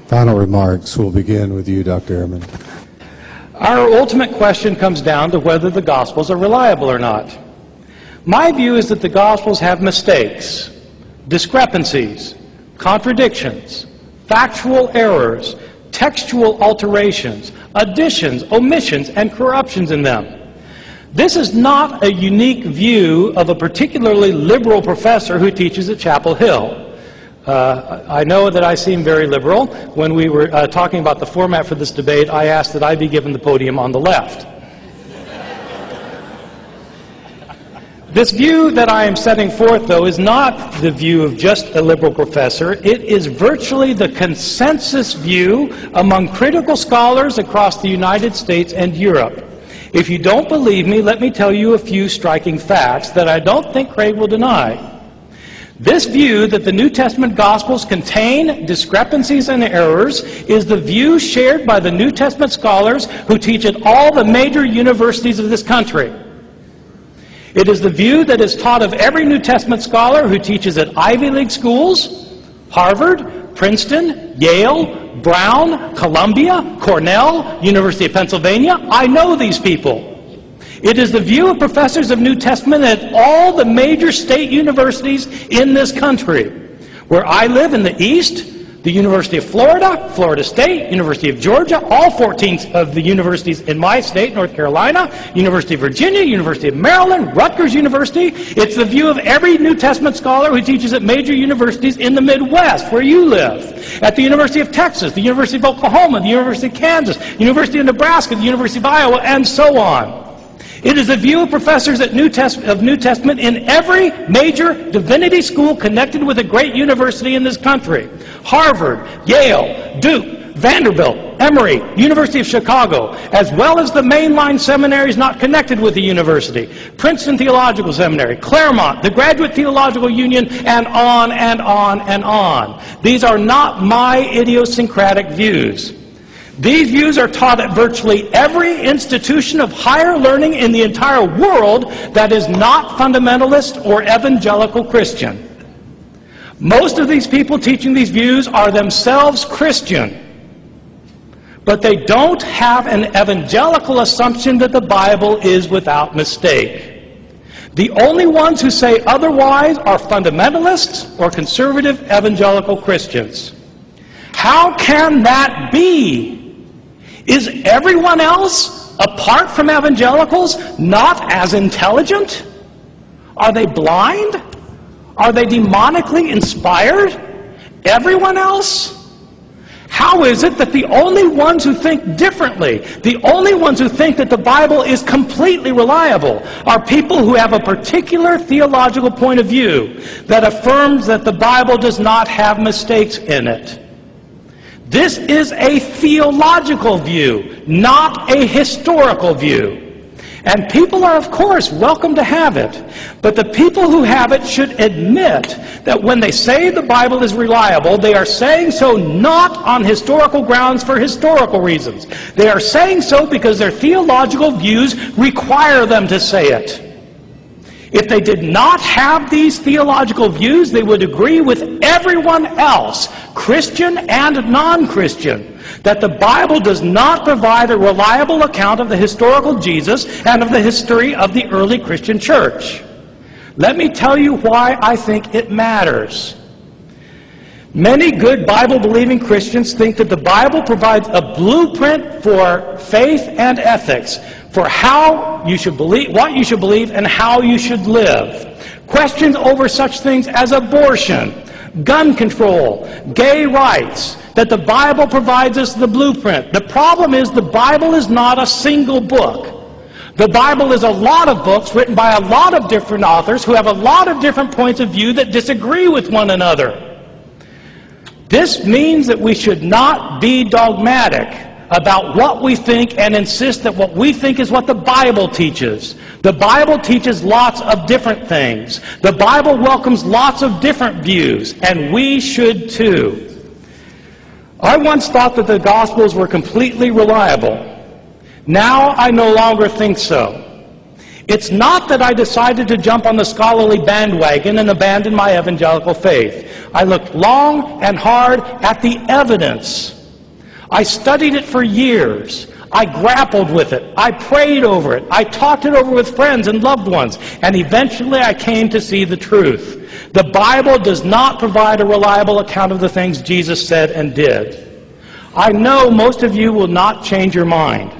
Final remarks. We'll begin with you, Dr. Ehrman. Our ultimate question comes down to whether the Gospels are reliable or not. My view is that the Gospels have mistakes, discrepancies, contradictions, factual errors, textual alterations, additions, omissions, and corruptions in them. This is not a unique view of a particularly liberal professor who teaches at Chapel Hill. I know that I seem very liberal. When we were talking about the format for this debate, I asked that I be given the podium on the left. This view that I am setting forth, though, is not the view of just a liberal professor. It is virtually the consensus view among critical scholars across the United States and Europe. If you don't believe me, let me tell you a few striking facts that I don't think Craig will deny. This view that the New Testament Gospels contain discrepancies and errors is the view shared by the New Testament scholars who teach at all the major universities of this country. It is the view that is taught of every New Testament scholar who teaches at Ivy League schools, Harvard, Princeton, Yale, Brown, Columbia, Cornell, University of Pennsylvania. I know these people. It is the view of professors of New Testament at all the major state universities in this country. Where I live in the East, the University of Florida, Florida State, University of Georgia, all 14 of the universities in my state, North Carolina, University of Virginia, University of Maryland, Rutgers University. It's the view of every New Testament scholar who teaches at major universities in the Midwest, where you live. At the University of Texas, the University of Oklahoma, the University of Kansas, University of Nebraska, the University of Iowa, and so on. It is the view of professors at New Testament in every major divinity school connected with a great university in this country. Harvard, Yale, Duke, Vanderbilt, Emory, University of Chicago, as well as the mainline seminaries not connected with the university. Princeton Theological Seminary, Claremont, the Graduate Theological Union, and on and on and on. These are not my idiosyncratic views. These views are taught at virtually every institution of higher learning in the entire world that is not fundamentalist or evangelical Christian. Most of these people teaching these views are themselves Christian, but they don't have an evangelical assumption that the Bible is without mistake. The only ones who say otherwise are fundamentalists or conservative evangelical Christians. How can that be? Is everyone else, apart from evangelicals, not as intelligent? Are they blind? Are they demonically inspired? Everyone else? How is it that the only ones who think differently, the only ones who think that the Bible is completely reliable, are people who have a particular theological point of view that affirms that the Bible does not have mistakes in it? This is a theological view, not a historical view. And people are, of course, welcome to have it. But the people who have it should admit that when they say the Bible is reliable, they are saying so not on historical grounds for historical reasons. They are saying so because their theological views require them to say it. If they did not have these theological views, they would agree with everyone else, Christian and non-Christian, that the Bible does not provide a reliable account of the historical Jesus and of the history of the early Christian church. Let me tell you why I think it matters. Many good Bible-believing Christians think that the Bible provides a blueprint for faith and ethics, for how you should believe, what you should believe, and how you should live. Questions over such things as abortion, gun control, gay rights, that the Bible provides us the blueprint. The problem is the Bible is not a single book. The Bible is a lot of books written by a lot of different authors who have a lot of different points of view that disagree with one another. This means that we should not be dogmatic about what we think and insist that what we think is what the Bible teaches. The Bible teaches lots of different things. The Bible welcomes lots of different views, and we should too. I once thought that the Gospels were completely reliable. Now I no longer think so. It's not that I decided to jump on the scholarly bandwagon and abandon my evangelical faith. I looked long and hard at the evidence. I studied it for years. I grappled with it. I prayed over it. I talked it over with friends and loved ones. And eventually I came to see the truth. The Bible does not provide a reliable account of the things Jesus said and did. I know most of you will not change your mind.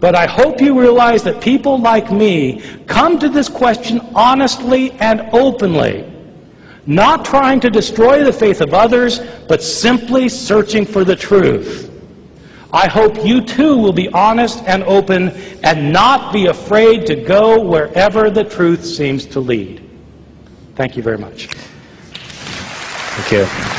But I hope you realize that people like me come to this question honestly and openly, not trying to destroy the faith of others, but simply searching for the truth. I hope you too will be honest and open and not be afraid to go wherever the truth seems to lead. Thank you very much. Thank you.